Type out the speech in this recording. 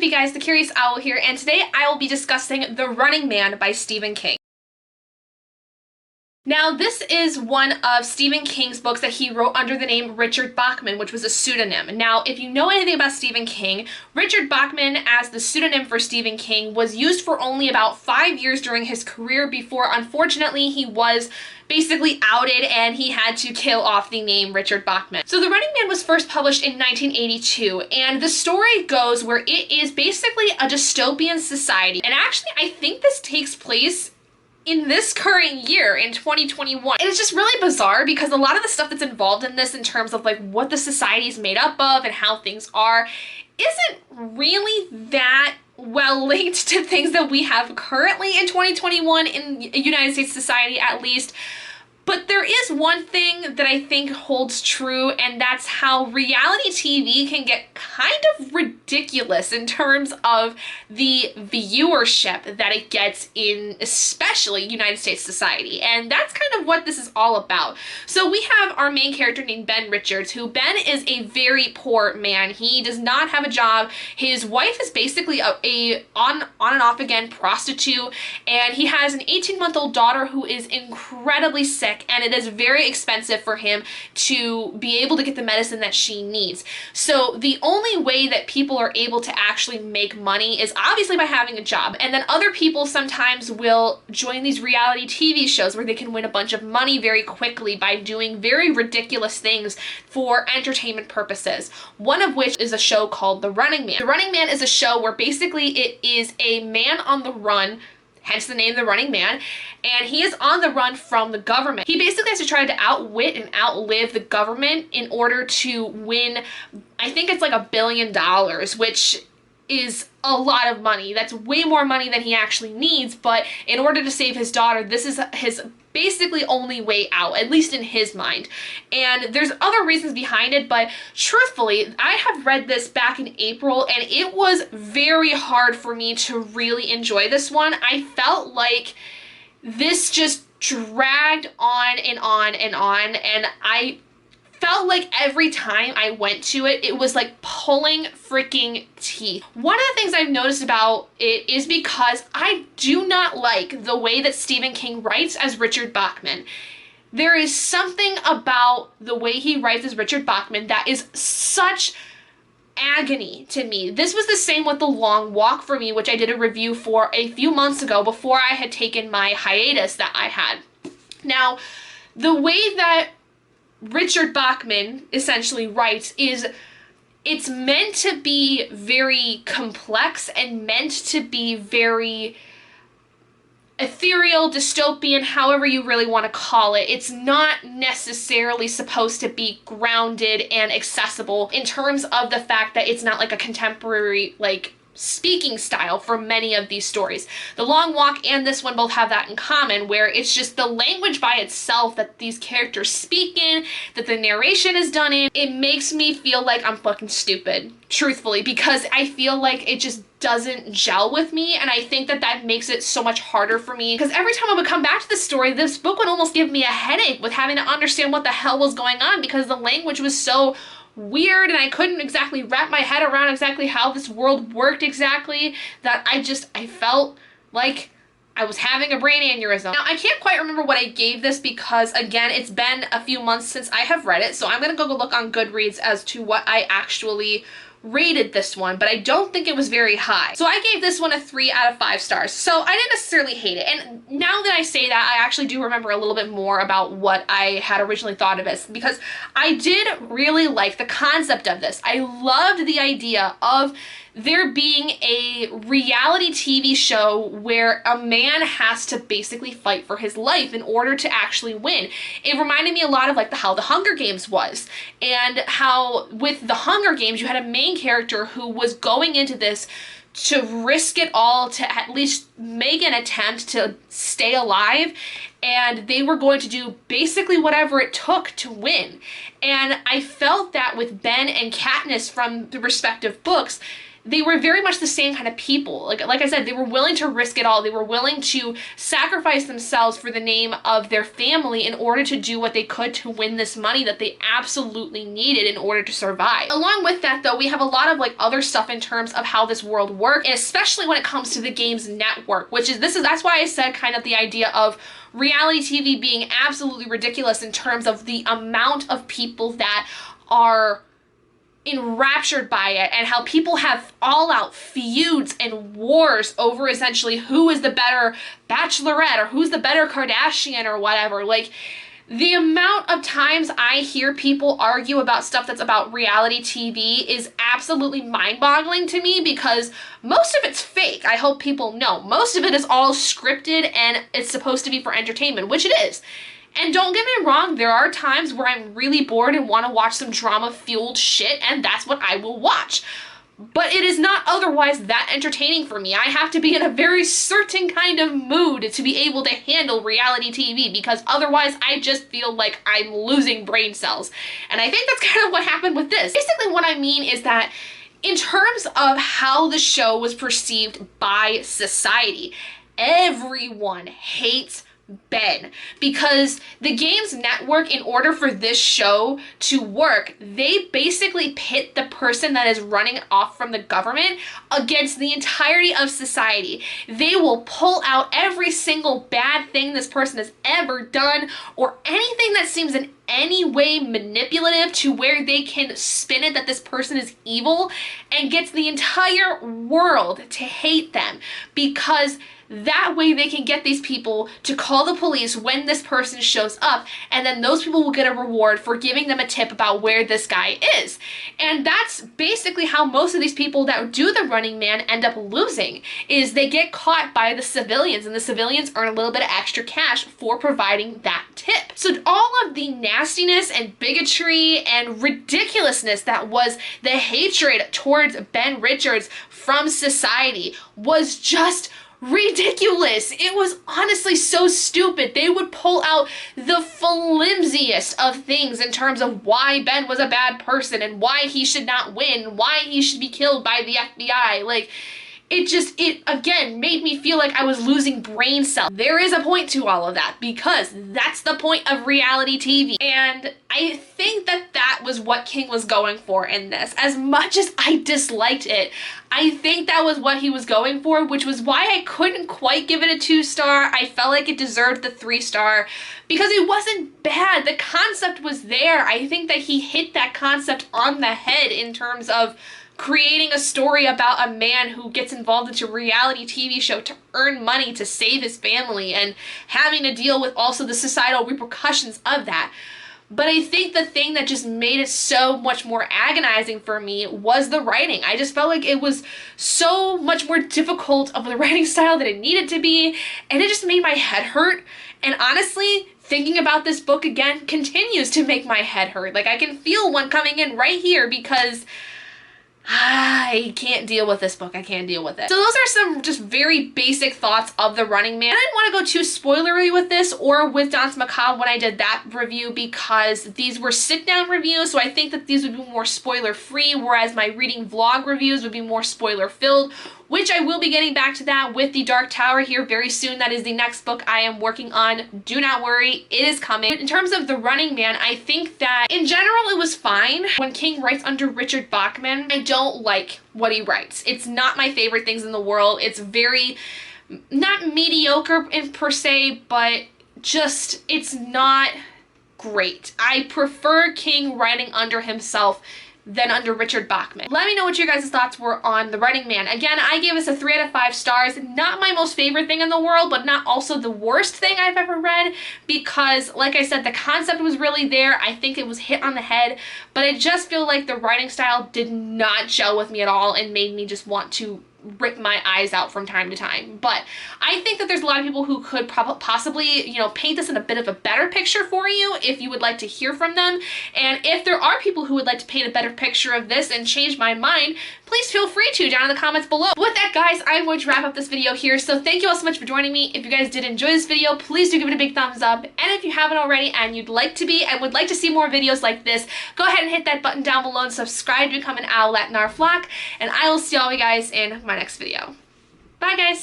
you guys? The Curious Owl here, and today I will be discussing The Running Man by Stephen King. Now, this is one of Stephen King's books that he wrote under the name Richard Bachman, which was a pseudonym. Now, if you know anything about Stephen King, Richard Bachman as the pseudonym for Stephen King was used for only about 5 years during his career before, unfortunately, he was basically outed and he had to kill off the name Richard Bachman. So The Running Man was first published in 1982, and the story goes where it is basically a dystopian society. And actually, I think this takes place in this current year, in 2021. And it's just really bizarre because a lot of the stuff that's involved in this in terms of like what the society is made up of and how things are isn't really that well linked to things that we have currently in 2021 in United States society, at least. But there is one thing that I think holds true, and that's how reality TV can get kind of ridiculous in terms of the viewership that it gets in especially United States society. And that's kind of what this is all about. So we have our main character named Ben Richards, who Ben is a very poor man. He does not have a job. His wife is basically a on and off again prostitute, and he has an 18-month-old daughter who is incredibly sick, and it is very expensive for him to be able to get the medicine that she needs. So the only way that people are able to actually make money is obviously by having a job. And then other people sometimes will join these reality TV shows where they can win a bunch of money very quickly by doing very ridiculous things for entertainment purposes. One of which is a show called The Running Man. The Running Man is a show where basically it is a man on the run, hence the name The Running Man, and he is on the run from the government. He basically has to try to outwit and outlive the government in order to win, I think it's like $1 billion, which is a lot of money. That's way more money than he actually needs, but in order to save his daughter, this is his basically only way out, at least in his mind. And there's other reasons behind it, but truthfully, I have read this back in April, and it was very hard for me to really enjoy this one. I felt like this just dragged on and on and on, and I felt like every time I went to it, it was like pulling freaking teeth. One of the things I've noticed about it is because I do not like the way that Stephen King writes as Richard Bachman. There is something about the way he writes as Richard Bachman that is such agony to me. This was the same with The Long Walk for me, which I did a review for a few months ago before I had taken my hiatus that I had. Now, the way that Richard Bachman essentially writes is it's meant to be very complex and meant to be very ethereal, dystopian, however you really want to call it. It's not necessarily supposed to be grounded and accessible in terms of the fact that it's not like a contemporary, like, speaking style for many of these stories. The Long Walk and this one both have that in common, where it's just the language by itself that these characters speak in, that the narration is done in. It makes me feel like I'm fucking stupid, truthfully, because I feel like it just doesn't gel with me, and I think that that makes it so much harder for me, because every time I would come back to this story, this book would almost give me a headache with having to understand what the hell was going on, because the language was so weird and I couldn't exactly wrap my head around exactly how this world worked exactly, that I felt like I was having a brain aneurysm. Now, I can't quite remember what I gave this because, again, it's been a few months since I have read it, so I'm gonna go look on Goodreads as to what I actually rated this one, but I don't think it was very high. So I gave this one a 3 out of 5 stars. So I didn't necessarily hate it. And now that I say that, I actually do remember a little bit more about what I had originally thought of it, because I did really like the concept of this. I loved the idea of there being a reality TV show where a man has to basically fight for his life in order to actually win. It reminded me a lot of like how The Hunger Games was, and how with The Hunger Games you had a main character who was going into this to risk it all to at least make an attempt to stay alive, and they were going to do basically whatever it took to win. And I felt that with Ben and Katniss from the respective books, they were very much the same kind of people. Like I said, they were willing to risk it all. They were willing to sacrifice themselves for the name of their family in order to do what they could to win this money that they absolutely needed in order to survive. Along with that, though, we have a lot of like other stuff in terms of how this world works, and especially when it comes to the game's network, that's why I said kind of the idea of reality TV being absolutely ridiculous in terms of the amount of people that are enraptured by it, and how people have all-out feuds and wars over essentially who is the better bachelorette or who's the better Kardashian or whatever. Like, the amount of times I hear people argue about stuff that's about reality TV is absolutely mind-boggling to me, because most of it's fake. I hope people know. Most of it is all scripted and it's supposed to be for entertainment, which it is. And don't get me wrong, there are times where I'm really bored and want to watch some drama-fueled shit, and that's what I will watch. But it is not otherwise that entertaining for me. I have to be in a very certain kind of mood to be able to handle reality TV, because otherwise I just feel like I'm losing brain cells. And I think that's kind of what happened with this. Basically what I mean is that in terms of how the show was perceived by society, everyone hates Ben, because the game's network, in order for this show to work, they basically pit the person that is running off from the government against the entirety of society. They will pull out every single bad thing this person has ever done, or anything that seems in any way manipulative to where they can spin it that this person is evil, and gets the entire world to hate them, because that way they can get these people to call the police when this person shows up, and then those people will get a reward for giving them a tip about where this guy is. And that's basically how most of these people that do the Running Man end up losing, is they get caught by the civilians, and the civilians earn a little bit of extra cash for providing that tip. So all of the nastiness and bigotry and ridiculousness that was the hatred towards Ben Richards from society was just ridiculous. It was honestly so stupid. They would pull out the flimsiest of things in terms of why Ben was a bad person and why he should not win, why he should be killed by the FBI. Like, it again made me feel like I was losing brain cells. There is a point to all of that, because that's the point of reality TV. And I think that that was what King was going for in this. As much as I disliked it, I think that was what he was going for, which was why I couldn't quite give it a 2-star. I felt like it deserved the 3-star, because it wasn't bad. The concept was there. I think that he hit that concept on the head in terms of creating a story about a man who gets involved into a reality TV show to earn money to save his family, and having to deal with also the societal repercussions of that. But I think the thing that just made it so much more agonizing for me was the writing. I just felt like it was so much more difficult of the writing style than it needed to be, and it just made my head hurt. And honestly, thinking about this book again continues to make my head hurt. Like, I can feel one coming in right here, because I can't deal with this book. I can't deal with it. So those are some just very basic thoughts of The Running Man. I didn't want to go too spoilery with this or with Danse Macabre when I did that review, because these were sit-down reviews, so I think that these would be more spoiler-free, whereas my reading vlog reviews would be more spoiler-filled, which I will be getting back to that with The Dark Tower here very soon. That is the next book I am working on. Do not worry, it is coming. In terms of The Running Man, I think that in general it was fine. When King writes under Richard Bachman, I don't like what he writes. It's not my favorite things in the world. It's very, not mediocre in per se, but just, it's not great. I prefer King writing under himself than under Richard Bachman. Let me know what your guys' thoughts were on The Running Man. Again, I gave this a 3 out of 5 stars. Not my most favorite thing in the world, but not also the worst thing I've ever read, because, like I said, the concept was really there. I think it was hit on the head, but I just feel like the writing style did not gel with me at all and made me just want to rip my eyes out from time to time. But I think that there's a lot of people who could possibly, you know, paint this in a bit of a better picture for you if you would like to hear from them. And if there are people who would like to paint a better picture of this and change my mind, please please feel free to down in the comments below. But with that, guys, I'm going to wrap up this video here. So thank you all so much for joining me. If you guys did enjoy this video, please do give it a big thumbs up. And if you haven't already and you'd like to be and would like to see more videos like this, go ahead and hit that button down below and subscribe to become an owl at Narflock. And I will see all you guys in my next video. Bye, guys.